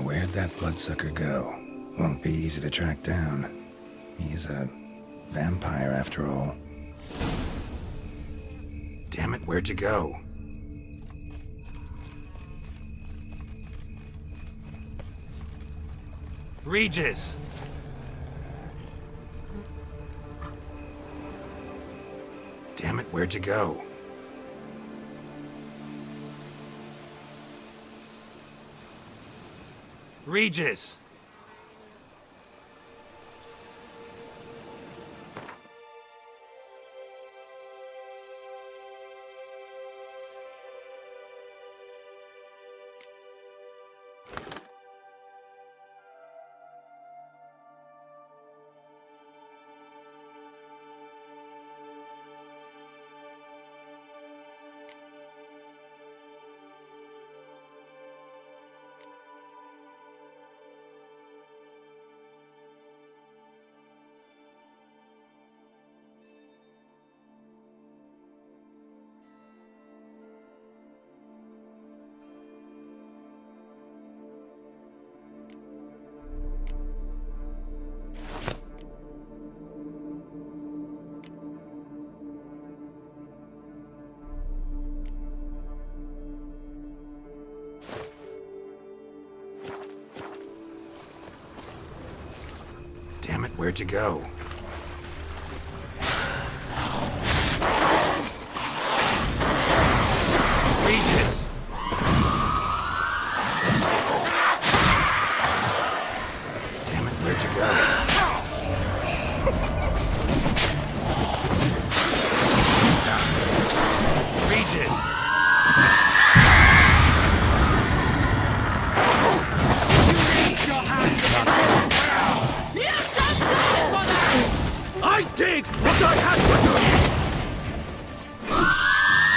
Where'd that bloodsucker go? Won't be easy to track down. He's a vampire after all. Damn it, where'd you go? Regis! Damn it, where'd you go? Regis! where'd you go? Regis! Damn it, where'd you go? Regis! I did what I had to do!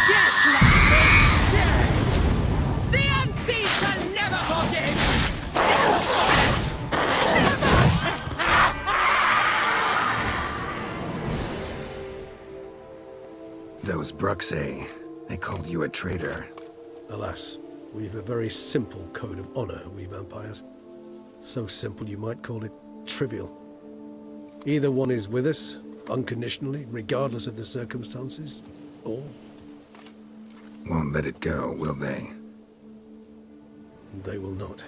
Dettlaf is dead! The unseen shall never forgive! Those Bruxay, they called you a traitor. Alas, we've a very simple code of honor, we vampires. So simple you might call it trivial. Either one is with us, unconditionally, regardless of the circumstances, or... Won't let it go, will they? They will not.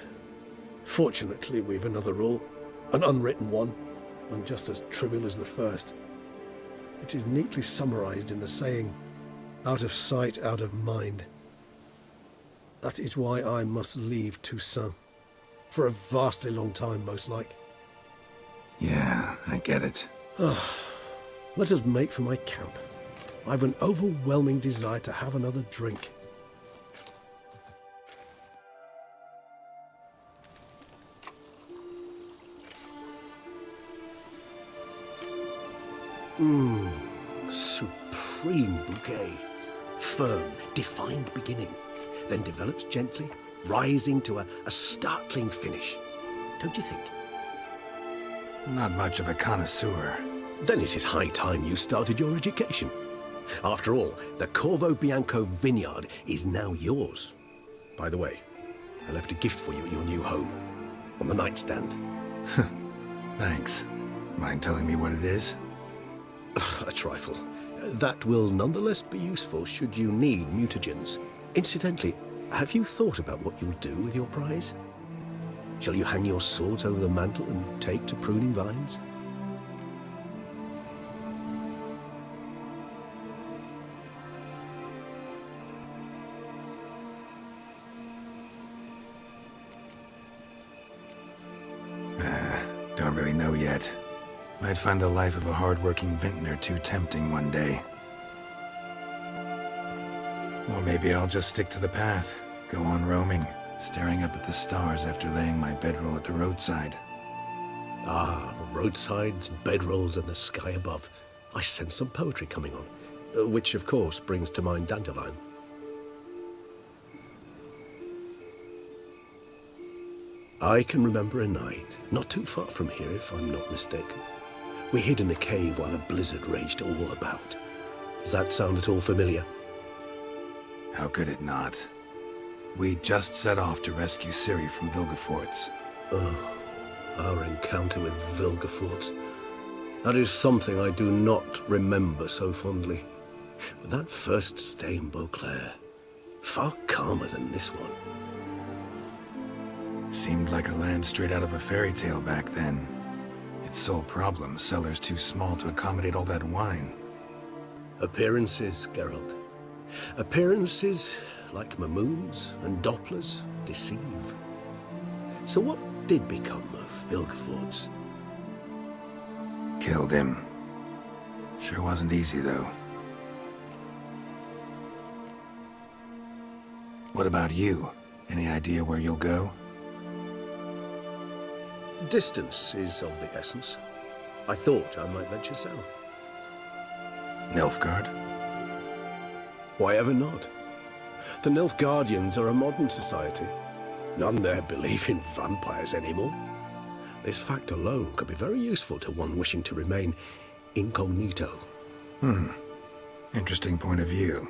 Fortunately, we've another rule, an unwritten one, and just as trivial as the first. It is neatly summarized in the saying, out of sight, out of mind. That is why I must leave Toussaint. For a vastly long time, most like. Yeah, I get it. Let us make for my camp. I've an overwhelming desire to have another drink. Supreme bouquet. Firm, defined beginning. Then develops gently, rising to a startling finish. Don't you think? Not much of a connoisseur. Then it is high time you started your education. After all, the Corvo Bianco vineyard is now yours. By the way, I left a gift for you at your new home. On the nightstand. Thanks. Mind telling me what it is? A trifle. That will nonetheless be useful should you need mutagens. Incidentally, have you thought about what you'll do with your prize? Shall you hang your swords over the mantle and take to pruning vines? Don't really know yet. Might find the life of a hard-working vintner too tempting one day. Or maybe I'll just stick to the path, go on roaming, staring up at the stars after laying my bedroll at the roadside. Ah, roadsides, bedrolls, and the sky above. I sense some poetry coming on, which of course brings to mind Dandelion. I can remember a night, not too far from here if I'm not mistaken. We hid in a cave while a blizzard raged all about. Does that sound at all familiar? How could it not? We just set off to rescue Ciri from Vilgefortz. Oh, our encounter with Vilgefortz. That is something I do not remember so fondly. But that first stay in Beauclair, far calmer than this one. Seemed like a land straight out of a fairy tale back then. Its sole problem, cellars too small to accommodate all that wine. Appearances, Geralt. Appearances, like Mamoons and Dopplers, deceive. So what did become of Vilgefortz? Killed him. Sure wasn't easy, though. What about you? Any idea where you'll go? Distance is of the essence. I thought I might venture south. Nilfgaard? Why ever not? The Nilfgaardians are a modern society. None there believe in vampires anymore. This fact alone could be very useful to one wishing to remain incognito. Interesting point of view.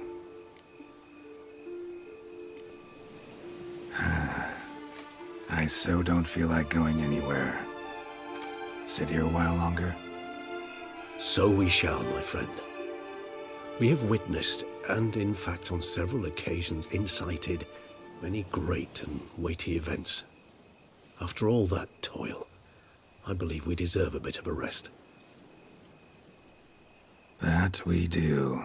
I so don't feel like going anywhere. Sit here a while longer? So we shall, my friend. We have witnessed, and in fact on several occasions incited, many great and weighty events. After all that toil, I believe we deserve a bit of a rest. That we do.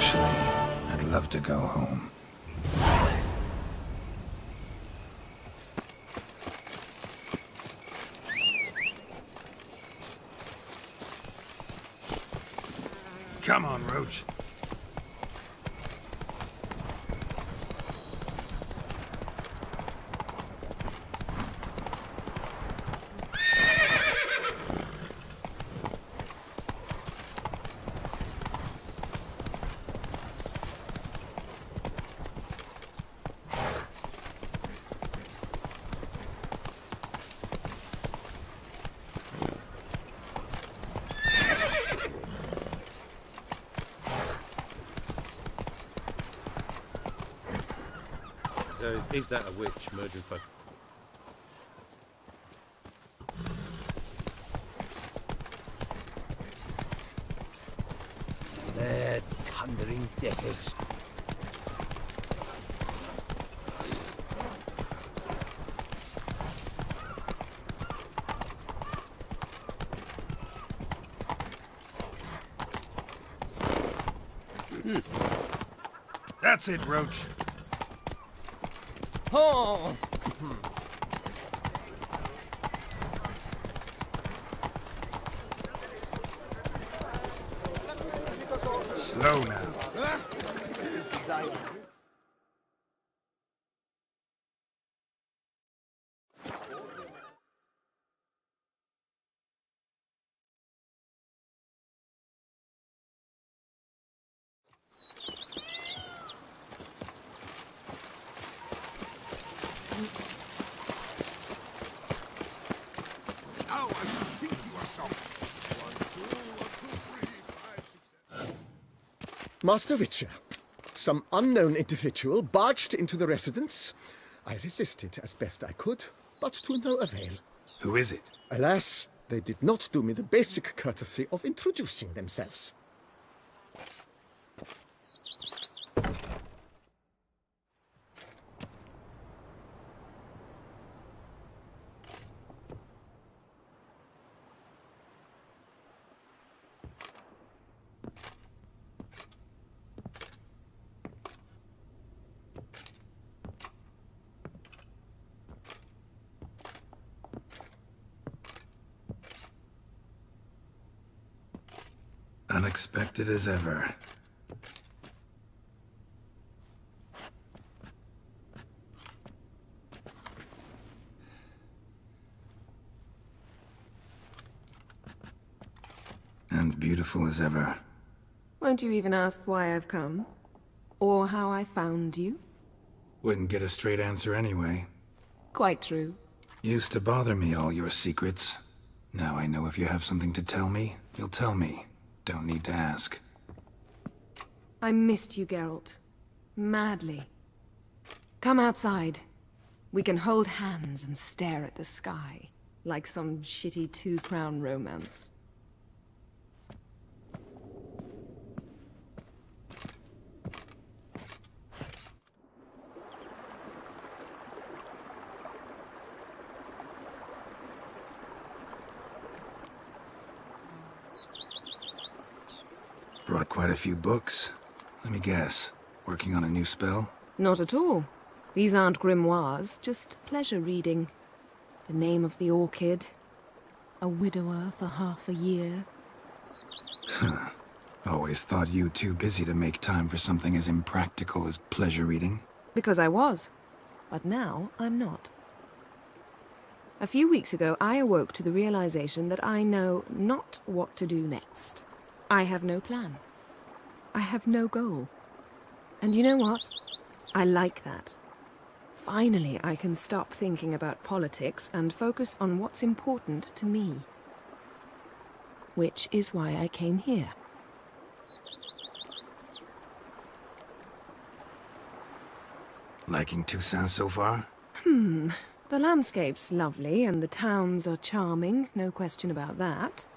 Actually, I'd love to go home. Come on, Roach. So is that a witch murdering folk? Thundering devils. That's it, Roach. Oh! Slow now. Now I can see yourself. 1, 2, 1, 2, 3, 5, 6, 7. Master Witcher, some unknown individual barged into the residence. I resisted as best I could, but to no avail. Who is it? Alas, they did not do me the basic courtesy of introducing themselves. Unexpected as ever. And beautiful as ever. Won't you even ask why I've come? Or how I found you? Wouldn't get a straight answer anyway. Quite true. Used to bother me, all your secrets. Now I know if you have something to tell me, you'll tell me. Don't need to ask. I missed you, Geralt. Madly. Come outside. We can hold hands and stare at the sky, like some shitty two-crown romance. quite a few books. Let me guess. Working on a new spell? Not at all. These aren't grimoires, just pleasure reading. The Name of the Orchid. A widower for half a year. Always thought you too busy to make time for something as impractical as pleasure reading. Because I was. But now I'm not. A few weeks ago, I awoke to the realization that I know not what to do next. I have no plan. I have no goal. And you know what? I like that. Finally, I can stop thinking about politics and focus on what's important to me. Which is why I came here. Liking Toussaint so far? The landscape's lovely and the towns are charming, no question about that.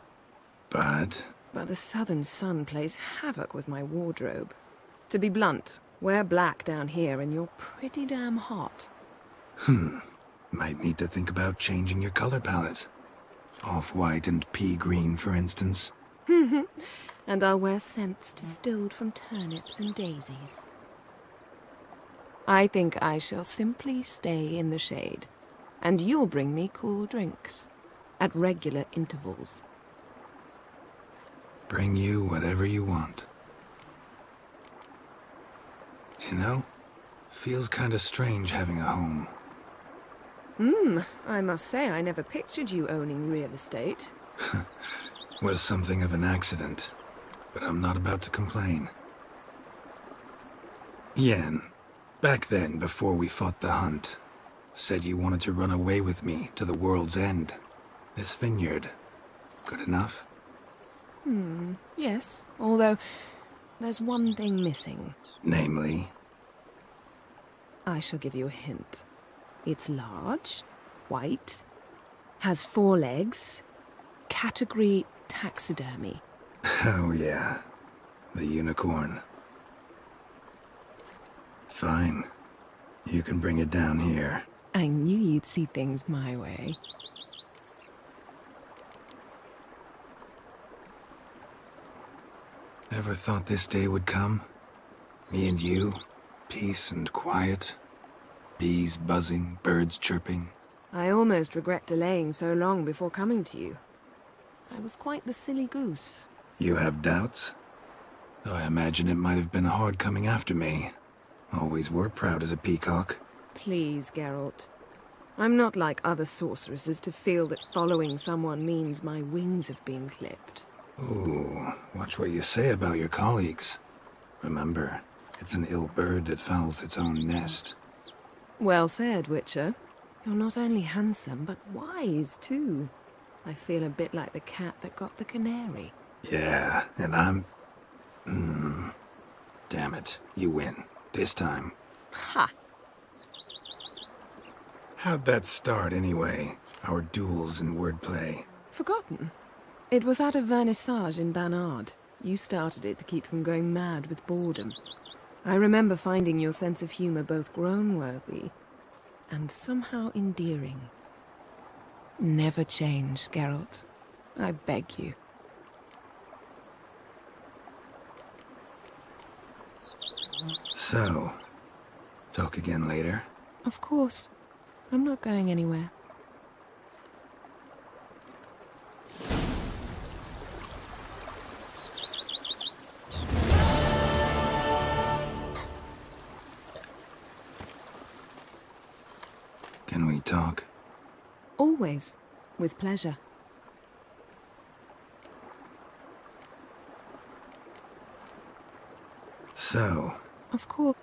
But the southern sun plays havoc with my wardrobe. To be blunt, wear black down here and you're pretty damn hot. might need to think about changing your color palette. Off-white and pea green, for instance. And I'll wear scents distilled from turnips and daisies. I think I shall simply stay in the shade. And you'll bring me cool drinks. At regular intervals. Bring you whatever you want. You know, feels kinda strange having a home. I must say I never pictured you owning real estate. Was something of an accident, but I'm not about to complain. Yen, back then, before we fought the hunt, said you wanted to run away with me to the world's end. This vineyard, good enough? Yes, although there's one thing missing. Namely? I shall give you a hint. It's large, white, has 4 legs, category taxidermy. Oh yeah, the unicorn. Fine. You can bring it down here. I knew you'd see things my way. Ever thought this day would come? Me and you, peace and quiet. Bees buzzing, birds chirping. I almost regret delaying so long before coming to you. I was quite the silly goose. You have doubts? Though I imagine it might have been hard coming after me. Always were proud as a peacock. Please, Geralt. I'm not like other sorceresses to feel that following someone means my wings have been clipped. Ooh, watch what you say about your colleagues. Remember, it's an ill bird that fouls its own nest. Well said, Witcher. You're not only handsome, but wise, too. I feel a bit like the cat that got the canary. Yeah, and I'm... Damn it, you win. This time. Ha! How'd that start, anyway? Our duels and wordplay. Forgotten. It was at a vernissage in Banard. You started it to keep from going mad with boredom. I remember finding your sense of humor both groan-worthy and somehow endearing. Never change, Geralt. I beg you. So, talk again later? Of course. I'm not going anywhere. Can we talk? Always. With pleasure. So, Of course.